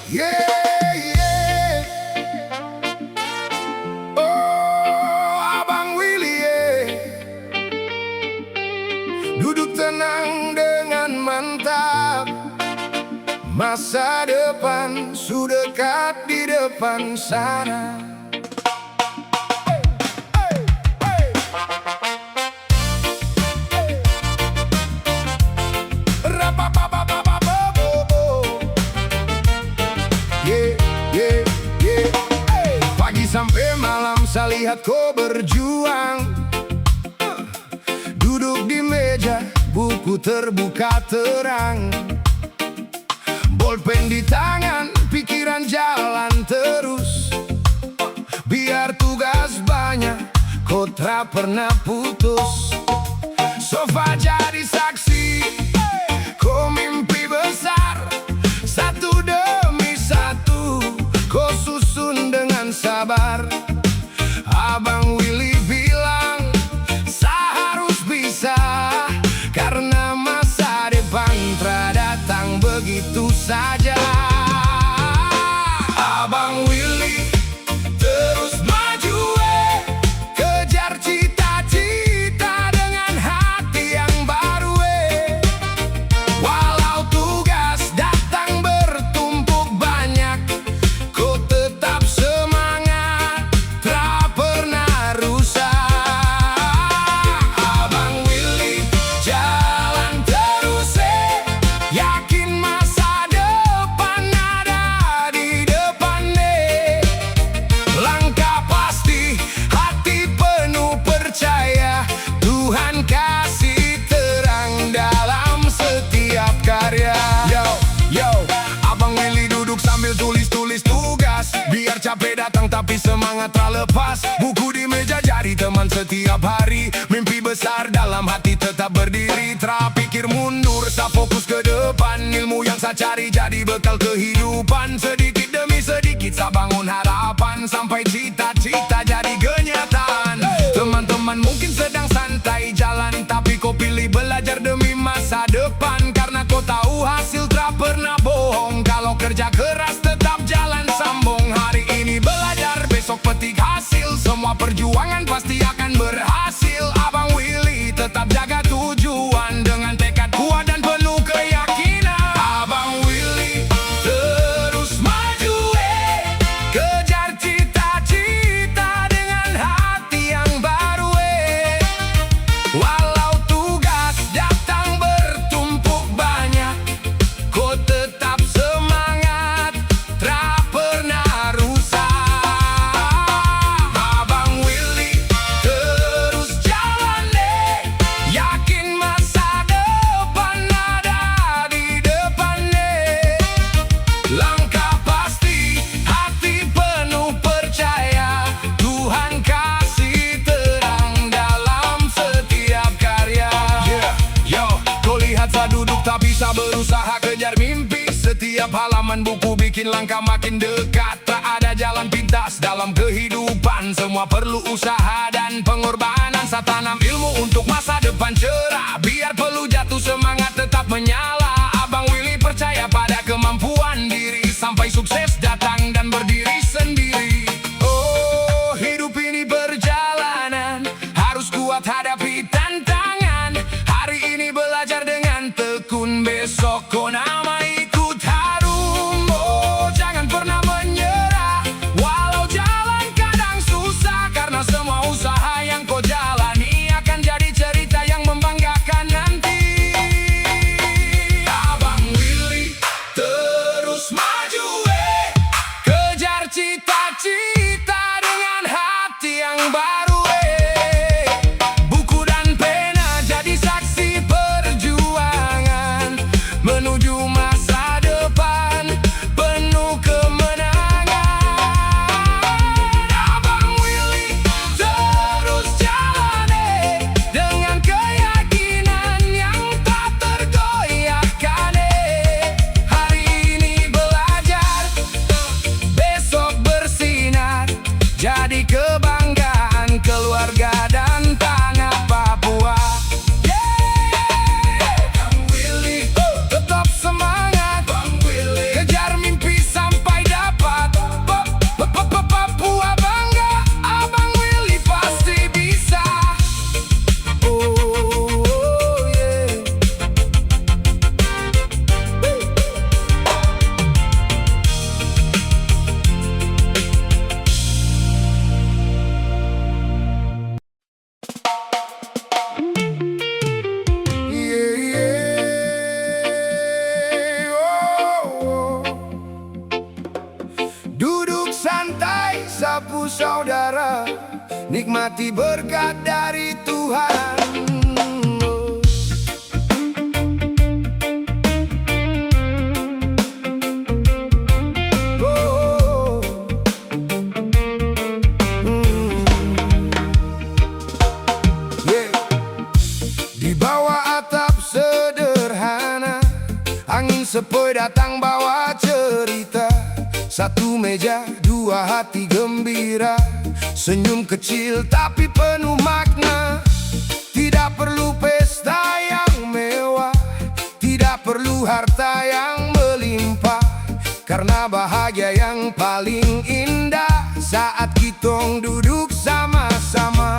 Yeah, yeah. Oh, Abang Willy, yeah. Duduk tenang dengan mantap. Masa depan sudah dekat di depan sana. Pagi sampai malam saya lihat kau berjuang. Duduk di meja, buku terbuka terang. Bolpen di tangan, pikiran jalan terus. Biar tugas banyak, kau tak pernah putus. Sofa jadi saksi, kau mimpi besar. Satu demi satu, kau susun dengan sabar. Abang Willy bilang, saya harus bisa. Karena masa depan tak datang begitu saja. Abang Willy terus maju, kejar cita-cita dengan hati yang baru. Walau tugas datang bertumpuk banyak, kau tetap semangat, tak pernah rusak. Abang Willy jalan terus, yakin masa depan ada di depan. Langkah pasti, hati penuh percaya, Tuhan kasih terang dalam setiap karya. Yo, Abang Willy duduk sambil tulis-tulis tugas. Biar capek datang tapi semangat tak lepas. Buku di meja jadi teman setiap hari. Mimpi besar dalam hati tetap berdiri. Tak pikir mundur, saya fokus ke depan. Ilmu yang saya cari jadi bekal kehidupan. Sedikit demi sedikit saya bangun harapan, sampai cita-cita jadi kenyataan. Teman-teman mungkin sedang santai jalan, tapi kau pilih belajar demi masa depan. Karena kau tahu hasil tak pernah bohong. Kalau kerja keras tetap jalan sambung. Hari ini belajar, besok petik hasil. Semua perjuangan pasti akan berhasil. Abang Willy tetap jaga tujuan dengan tekad kuat dan penuh keyakinan. Abang Willy terus maju, kejar cita-cita dengan hati yang baru. Walau tugas datang bertumpuk banyak, kau tetap semangat, tak pernah rusak. Abang Willy terus jalan, yakin masa depan ada di depan. Langkah pasti, hati penuh percaya, Tuhan kasih terang dalam setiap karya. Yo, kau lihat saya duduk tapi saya berusaha kejar mimpi. Setiap halaman buku bikin langkah makin dekat. Tak ada jalan pintas dalam kehidupan, semua perlu usaha dan pengorbanan. Saya tanam ilmu untuk masa depan cerah. Biar perlu jatuh semangat tetap menyala. Abang Willy percaya pada kemampuan diri, sampai sukses datang dan berdiri sendiri. Oh, hidup ini perjalanan, harus kuat hadapi tantangan. Hari ini belajar dengan tekun, besok kau nama ikut harum. Oh, jangan pernah menyerah, walau jalan kadang susah. Karena semua usaha yang kau jalani akan jadi cerita yang membanggakan nanti. saudara, nikmati berkat dari Tuhan. Di bawah atap sederhana, angin sepoi datang bawa cerita. Satu meja, dua hati gembira, senyum kecil tapi penuh makna. Tidak perlu pesta yang mewah, tidak perlu harta yang melimpah, karena bahagia yang paling indah saat kitong duduk sama-sama.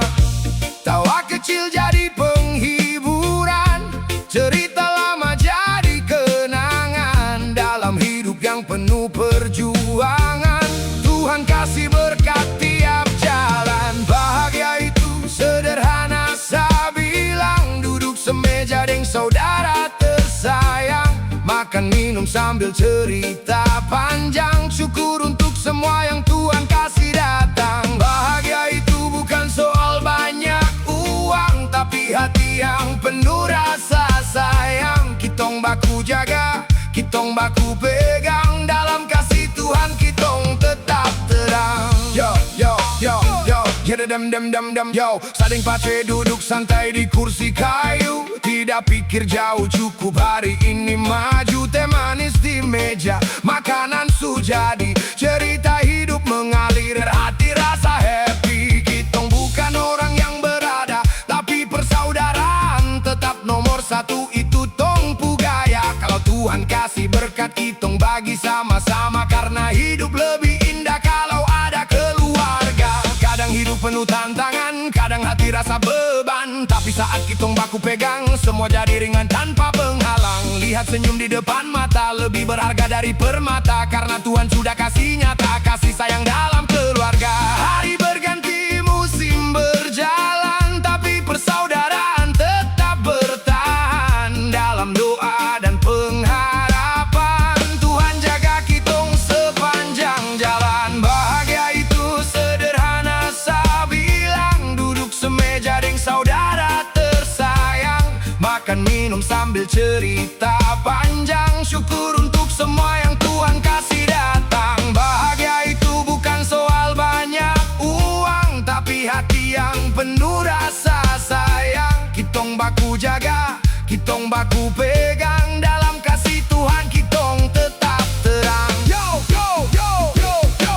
Tawa kecil jadi penghiburan, cerita lama jadi kenangan. Dalam hidup yang penuh perjuangan, Tuhan kasih berkat tiap jalan. Bahagia itu sederhana, saya bilang. Duduk semeja deng saudara tersayang, makan minum sambil cerita panjang. Syukur untuk semua yang Tuhan kasih datang. Bahagia itu bukan soal banyak uang, tapi hati yang penuh rasa sayang. Kitong baku jaga, kitong baku pegang, dalam kasih Tuhan kitong tetap terang. Yo, yo, yo, yo, dem dem dem dem yo. Saling pace duduk santai di kursi kayu, tidak pikir jauh, cukup hari ini maju. Teh manis di meja, makanan sujadi, cerita hidup mengalir, hati rasa happy. Kitong bukan orang yang berada, tapi persaudaraan tetap nomor satu, itu tong pugaya. Kalau Tuhan kasih berkat, kitong bagi sama-sama, karena hidup lebih indah kalau ada keluarga. Kadang hidup penuh tantangan, kadang hati rasa beban, tapi saat kitong baku pegang, semua jadi ringan tanpa penghalang. Lihat senyum di depan mata, lebih berharga dari permata, karena Tuhan sudah kasih nyata, kasih sayang dalam keluarga. Hari berganti, musim berjalan, tapi persaudaraan tetap bertahan. Dalam doa dan pengharapan, Tuhan jaga kitong sepanjang jalan. Bahagia itu sederhana, saya bilang. Duduk semeja deng saudara tersayang, makan minum sambil cerita panjang. Syukur untuk semua yang Tuhan kasih datang. Bahagia itu bukan soal banyak uang, tapi hati yang penuh rasa sayang. Kitong baku jaga, kitong baku pegang, dalam kasih Tuhan kitong tetap terang. Yo, yo, yo, yo, yo,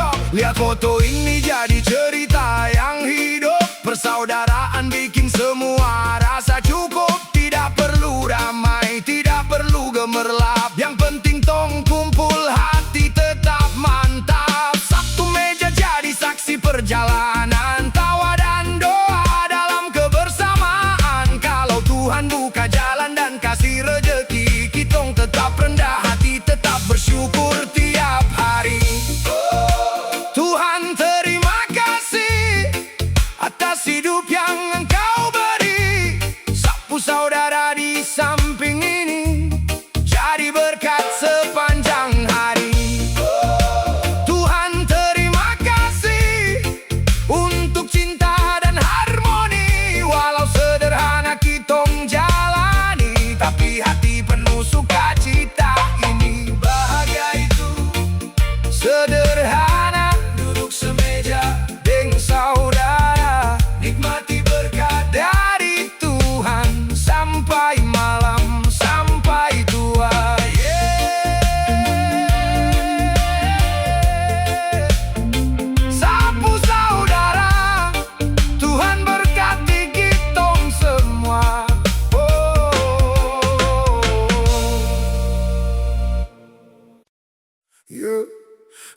yo. Lihat foto ini jadi cerita yang hidup. Persaudaraan bikin semua rasa cukup. Tidak perlu ramai, tidak perlu gemerlap, yang penting tong kumpul, hati tetap mantap. Satu meja jadi saksi perjalanan, tawa dan doa dalam kebersamaan. Kalau Tuhan buka jalan dan kasih rejeki, kitong tetap rendah hati, tetap bersyukur tiap hari. Tuhan terima kasih atas hidup yang Engkau beri. Sapu saudara di samping ini, jadi berkat sepanjang hari. Tuhan terima kasih untuk cinta dan harmoni. Walau sederhana kitong jalani, tapi hati penuh sukacita ini. Bahagia itu sederhana, duduk semeja deng saudara, nikmati berkat dari Tuhan sampai malam, sampai tua. Sapu saudara, Tuhan berkati kitong semua. Yuk,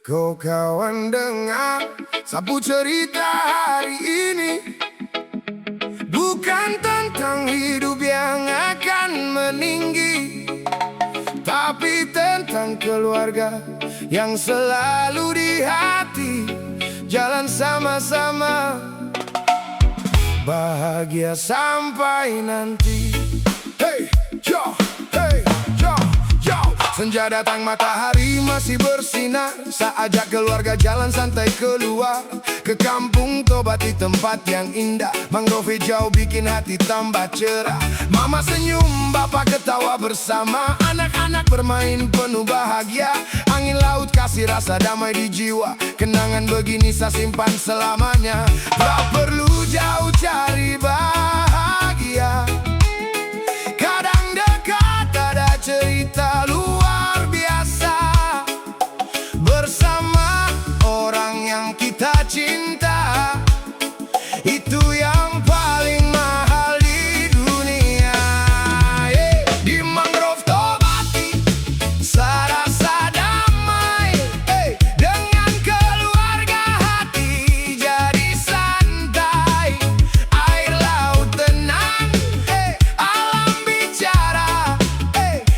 kau kawan dengar sapu cerita hari ini, bukan tentang hidup yang akan meninggi, tapi tentang keluarga yang selalu di hati. Jalan sama-sama, bahagia sampai nanti. Hey, yo, yo, Senja datang matahari masih bersinar, saya ajak keluarga jalan santai keluar ke kampung Tobat di tempat yang indah. Mangrove hijau bikin hati tambah cerah. Mama senyum, bapak ketawa bersama, anak-anak bermain penuh bahagia. Angin laut kasih rasa damai di jiwa, kenangan begini saya simpan selamanya. Tak perlu jauh cari bahagia, kadang dekat ada cerita luar biasa bersama orang yang kita cinta. Itu yang paling mahal di dunia. Di mangrove Tobati saya rasa damai, dengan keluarga hati jadi santai. Air laut tenang, alam bicara,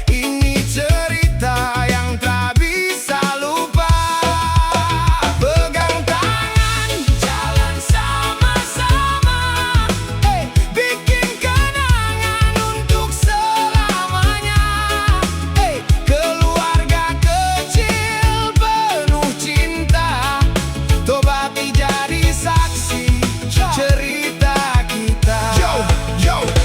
ini cerita yang tak bisa lupa. Pegang tangan, jalan sama-sama, bikin kenangan untuk selamanya. Keluarga kecil penuh cinta, Tobati jadi saksi cerita kita.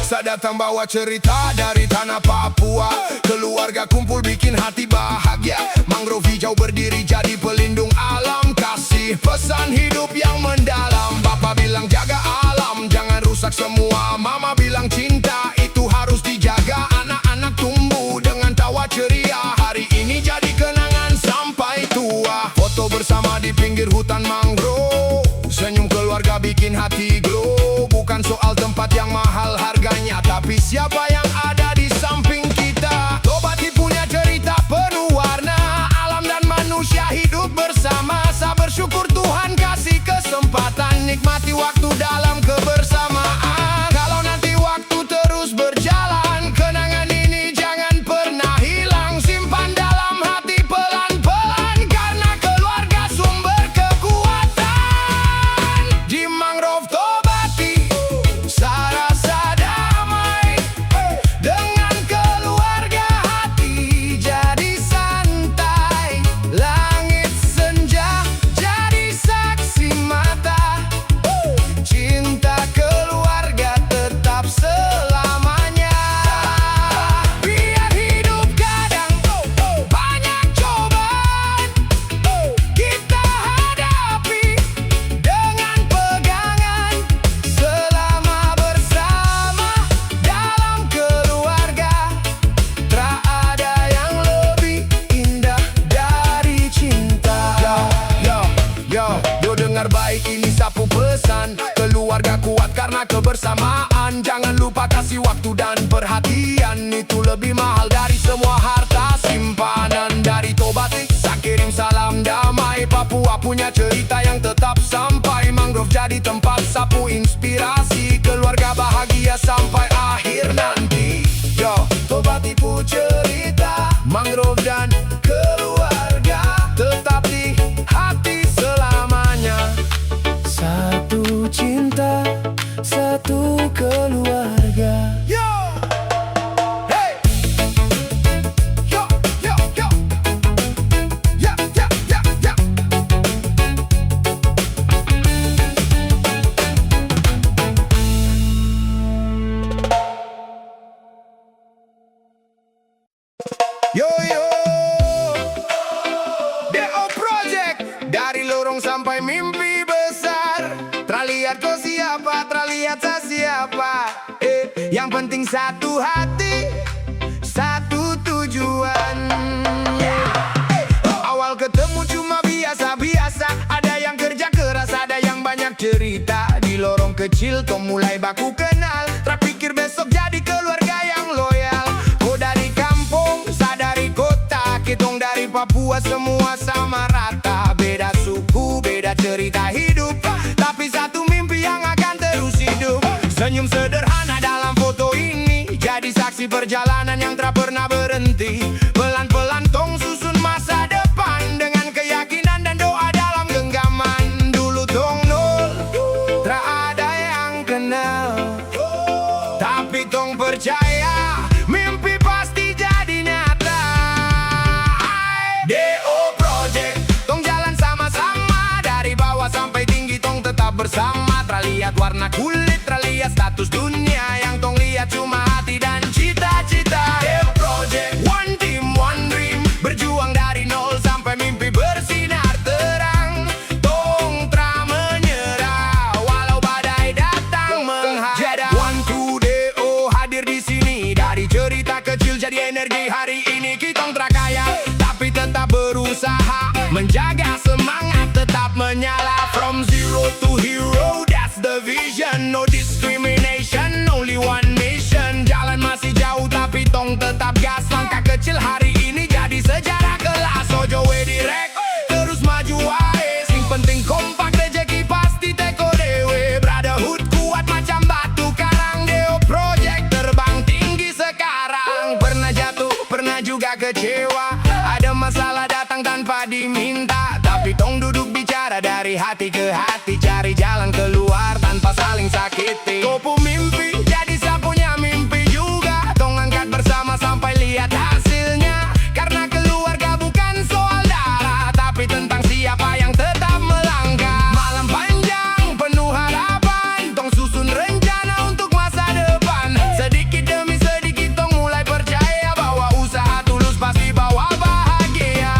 Saya datang bawa cerita dari tanah Papua. Keluarga kumpul bikin hati bahagia. Mangrove hijau berdiri jadi pelindung alam. Kasih pesan hidup yang mendalam. Bapak bilang jaga alam, jangan rusak semua. Mama bilang cinta itu harus dijaga. Anak-anak tumbuh dengan tawa ceria. Hari ini jadi kenangan sampai tua. Foto bersama di pinggir hutan mangrove, senyum keluarga bikin hati glow. Bukan soal tempat yang mahal harganya, tapi siapa yang ada di samping kita. Tobati punya cerita penuh warna, alam dan manusia hidup bersama. Saya bersyukur Tuhan kasih kesempatan nikmati waktu dalam kebersamaan. Kalau nanti waktu terus berjalan, kenangan ini jangan pernah hilang. Simpan dalam hati pelan-pelan, karena keluarga sumber kekuatan. Di mangrove Tobati saya rasa damai, dengan keluarga hati jadi santai. Langit senja jadi saksi mata, cinta keluarga tetap selamanya. Biar hidup kadang banyak cobaan, kita hadapi dengan pegangan. Selama bersama dalam keluarga, tak ada yang lebih indah dari cinta. Yo, dengar baik ini sapu pesan. Keluarga kuat karena kebersamaan. Jangan lupa kasih waktu dan perhatian, itu lebih mahal dari semua harta simpanan. Dari Tobati saya kirim salam damai. Papua punya cerita yang tetap sampai. Mangrove jadi tempat sapu inspirasi. Keluarga bahagia sampai akhir nanti. Yo, Tobati pu cerita, mangrove dan keluarga tetap di hati selamanya. Satu cinta, satu keluarga. Yo, hey, yo, yo, yo, ya, ya, ya, ya. Yo, yo, DO Project. Dari lorong sampai mimpi besar. Terlihat kau siapa, terlihat saya siapa. Yang penting satu hati, satu tujuan. Awal ketemu cuma biasa-biasa, ada yang kerja keras, ada yang banyak cerita. Di lorong kecil kau mulai baku kenal, terpikir besok jadi keluarga yang loyal. Kau dari kampung, saya dari kota, kitong dari Papua, semua sama rata. Beda suku, beda cerita hidup, tapi satu mimpi yang akan terus hidup. Senyum sederhana dalam foto ini, jadi saksi perjalanan yang tak pernah berhenti. Pelan-pelan tong susun masa depan, dengan keyakinan dan doa dalam genggaman. Dulu tong nol, tak ada yang kenal, tapi tong percaya mimpi pasti jadi nyata. status dunia. Yang tong lihat cuma hati dan cita-cita. Deo Project, one team, one dream. Berjuang dari nol sampai mimpi bersinar terang. Tong tra menyerah walau badai datang menghadang. One two Deo hadir di sini. Dari cerita kecil jadi energi. Hari ini kitong tra kaya, tapi tetap berusaha menjaga semangat tetap menyala. From zero to hero, that's the vision. No discrimination, only one mission. Jalan masih jauh tapi tong tetap gas. Langkah kecil hari ini jadi sejarah kelas. Ojo we direk, terus maju wae. Sing penting kompak, rezeki pasti teko dewe. Brotherhood kuat macam batu karang. Deo Project terbang tinggi sekarang. Pernah jatuh, pernah juga kecewa. Ada masalah datang tanpa diminta, tapi tong duduk bicara dari hati ke hati. Cari jalan keluar tanpa saling sakiti. Kopu mimpi, jadi saya punya mimpi juga. Tong angkat bersama sampai lihat hasilnya. Karena keluarga bukan soal darah, tapi tentang siapa yang tetap melangkah. Malam panjang, penuh harapan. Tong susun rencana untuk masa depan. Sedikit demi sedikit tong mulai percaya bahwa usaha tulus pasti bawa bahagia.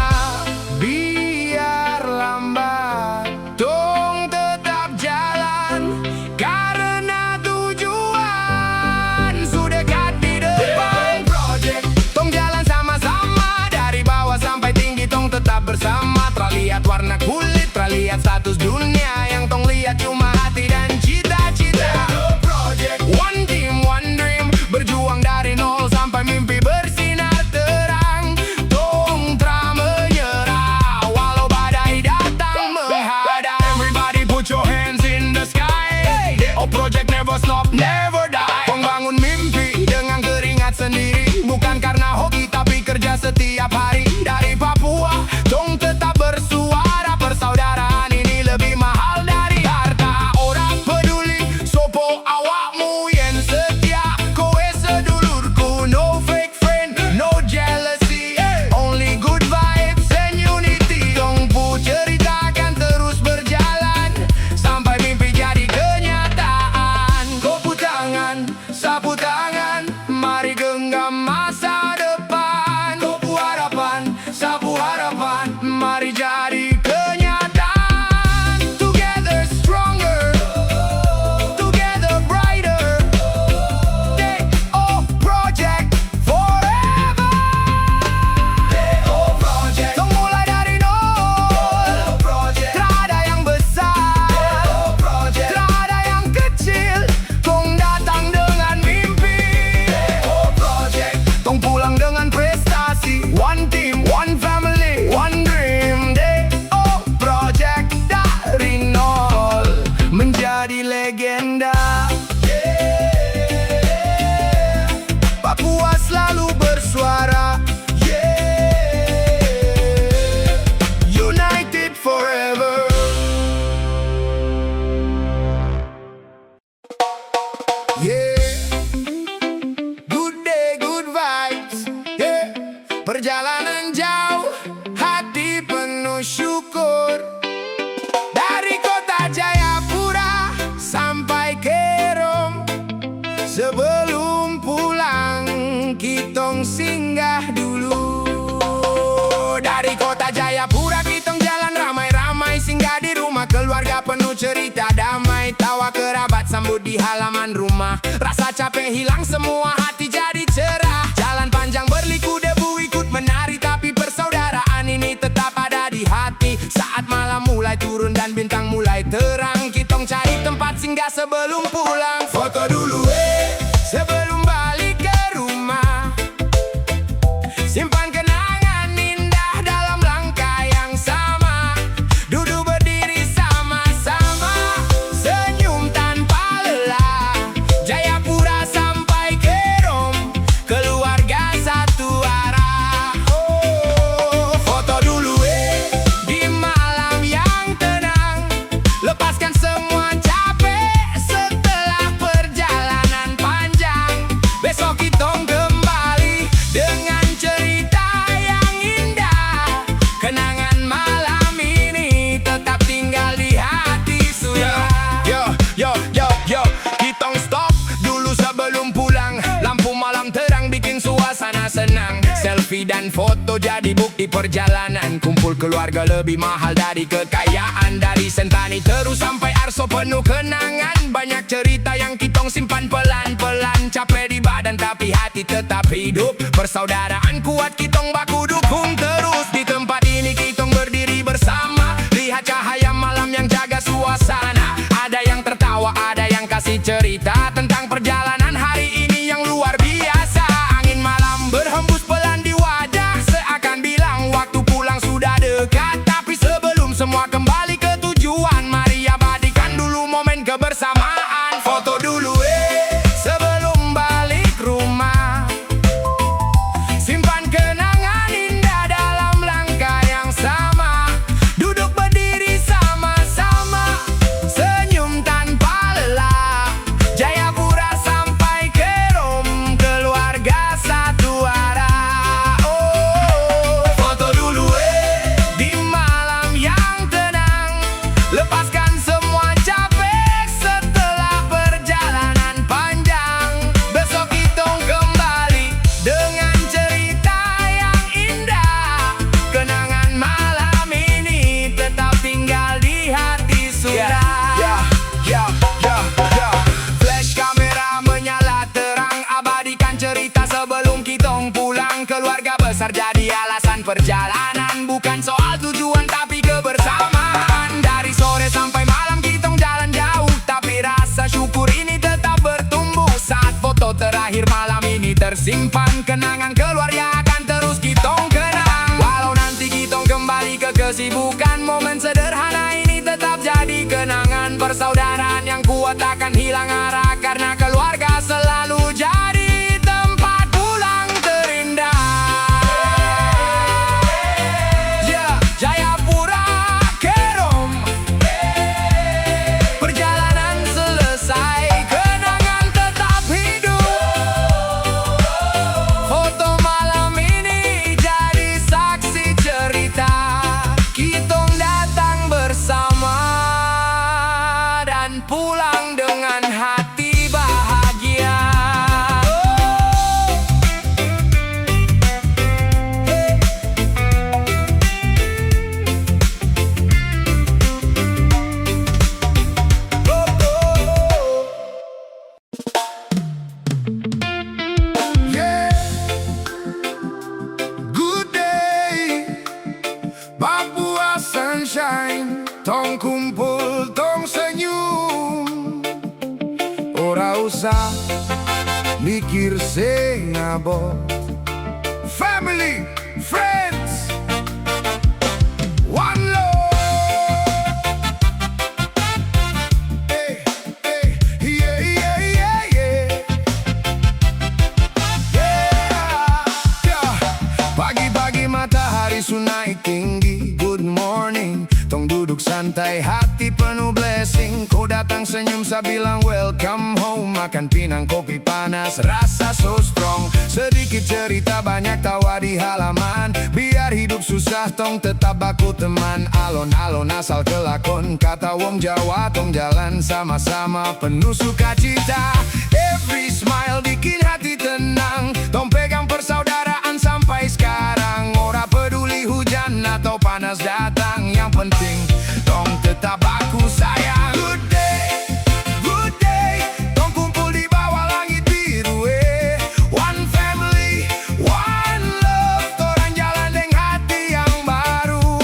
Biar lambat, tong tetap jalan karena tujuan sudah dekat di depan. Project, tong jalan sama-sama dari bawah sampai tinggi. Tong tetap bersama. Terlihat warna kulit, terlihat status dunia. Yang tong lihat cuma hati dan cita-cita. Project, one team, one dream. Berjuang dari nol sampai mimpi bersinar terang. Tong tra menyerah walau badai datang menghadang. Everybody put your hands in the sky. Deo Project never stop, never die. Membangun mimpi dengan keringat sendiri. Bukan karena hoki tapi kerja setiap hari. Dari Papua, tong tetap bersuara. Persaudaraan ini lebih mahal dari harta. Orang peduli, sopo awakmu yen setia. Kowe sedulurku, no fake friend, no jealousy. Only good vibes and unity. Tong pu cerita akan terus berjalan sampai mimpi jadi kenyataan. Kopu tangan, sapu tangan, mari genggam masa depan. Kopu harapan, sapu harapan, mari jadi kenyataan. Together stronger, together brighter. Deo Project forever. Deo Project, tong mulai dari nol. Deo Project, terada yang besar. Deo Project, terada yang kecil. Tong datang dengan mimpi. Deo Project, tong pulang dengan prestasi. One team, one family, one dream. Deo Project dari nol menjadi legenda. Papua selalu bersuara. United forever. Good day, good vibes. Perjalanan jauh, hati penuh syukur. Dari kota Jayapura sampai Kerom. Sebelum pulang, kitong singgah dulu. Dari kota Jayapura, kitong jalan ramai-ramai. Singgah di rumah keluarga penuh cerita damai. Tawa kerabat sambut di halaman rumah. Rasa capek hilang semua, hati jadi cerah. Jalan panjang berliku debu ikut menari. Tapi persaudaraan ini tetap ada di hati. Saat malam mulai turun dan bintang mulai terang, kitong cari tempat singgah sebelum pulang. Foto dulu sebelum balik ke rumah. Simpan kenangan indah dalam langkah yang sama. Duduk berdiri sama-sama, senyum tanpa lelah. Jayapura sampai Kerom, keluarga satu arah. Foto dulu di malam yang tenang. Lepaskan semua capek setelah selfie dan foto jadi bukti perjalanan. Kumpul keluarga lebih mahal dari kekayaan. Dari Sentani terus sampai Arso penuh kenangan. Banyak cerita yang kitong simpan pelan-pelan. Capek di badan tapi hati tetap hidup. Persaudaraan kuat kitong baku dukung terus. Di tempat ini kitong berdiri bersama. Lihat cahaya malam yang jaga suasana. Ada yang tertawa, ada yang kasih cerita tentang perjalanan hari ini yang luar biasa. Angin malam berhembus pelan di wajah, seakan bilang waktu pulang sudah dekat. Tapi sebelum semua kembali ke tujuan, mari abadikan dulu momen kebersamaan. Foto dulu sebelum balik rumah. Simpan kenangan indah dalam langkah yang sama. Duduk berdiri sama-sama, senyum tanpa lelah. Jayapura sampai ke Rom, keluarga satu arah. Oh, foto dulu di malam yang tenang. Lepaskan semua capek setelah perjalanan panjang. Besok kitong kembali dengan cerita yang indah. Kenangan malam ini tetap tinggal di hati sudah. Flash kamera menyala terang, abadikan cerita sebelum kitong pulang. Keluarga besar jadi alasan perjalanan, bukan soal tujuan tapi kebersamaan. Dari sore sampai malam kitong jalan jauh, tapi rasa syukur ini tetap bertumbuh. Saat foto terakhir malam ini tersimpan, kenangan keluarga akan terus kitong kenang. Walau nanti kitong kembali ke kesibukan, momen sederhana ini tetap jadi kenangan. Persaudaraan yang kuat akan hilang arah, karena keluarga selalu jadi tempat pulang terindah. Jayapura ke Rom, perjalanan selesai, kenangan tetap hidup. Foto malam ini jadi saksi cerita. Kitong datang bersama dan pulang dengan hati bahagia. Yeah. Good day, Papua sunshine. Tong kumpul, tong senyum. Ora usah mikir sing abot. Family, friends, one love. Hey, hey, yeah, yeah, yeah, yeah. Yeah. Pagi-pagi matahari sunai tinggi. Good morning, tong duduk santai, hati penuh blessing. Kau datang senyum, saya bilang welcome home. Makan pinang kopi panas, rasa so strong. Sedikit cerita, banyak tawa di halaman. Biar hidup susah, tong tetap baku teman. Alon-alon asal kelakon, kata wong Jawa. Tong jalan sama-sama, penuh sukacita. Every smile bikin hati tenang. Tong pegang persaudaraan sampai sekarang. Ora peduli hujan atau panas datang, yang penting tong tetap baku sayang. Good day, tong kumpul di bawah langit biru. One family, one love. Torang jalan deng hati yang baru.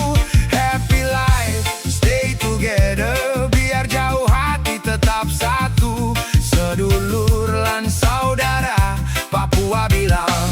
Happy life, stay together. Biar jauh hati tetap satu. Sedulur lan saudara, Papua bilang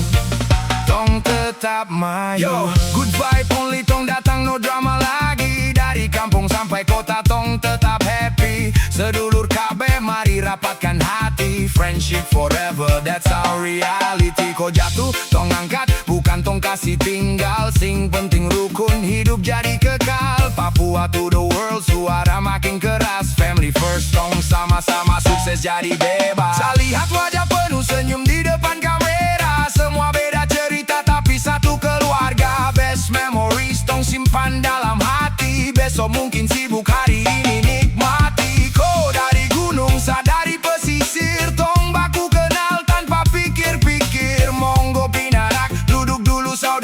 tong tetap maju. Yo, good vibe only, tong datang no drama lagi. Dari kampung sampai kota tong tetap happy. Sedulur KB mari rapatkan hati. Friendship forever, that's our reality. Kau jatuh tong angkat, bukan tong kasih tinggal. Sing penting rukun, hidup jadi kekal. Papua to the world, suara makin keras. Family first, tong sama-sama sukses jadi bebas. Saya lihat wajah penuh senyum di depan kamera. Semua beda cerita tapi satu keluarga. Best memories tong simpan dalam hati. Besok mungkin sibuk, hari ini nikmati. Kau dari gunung, sadari pesisir. Tong baku kenal tanpa pikir-pikir. Monggo pinarak, duduk dulu saudara.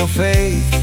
your faith.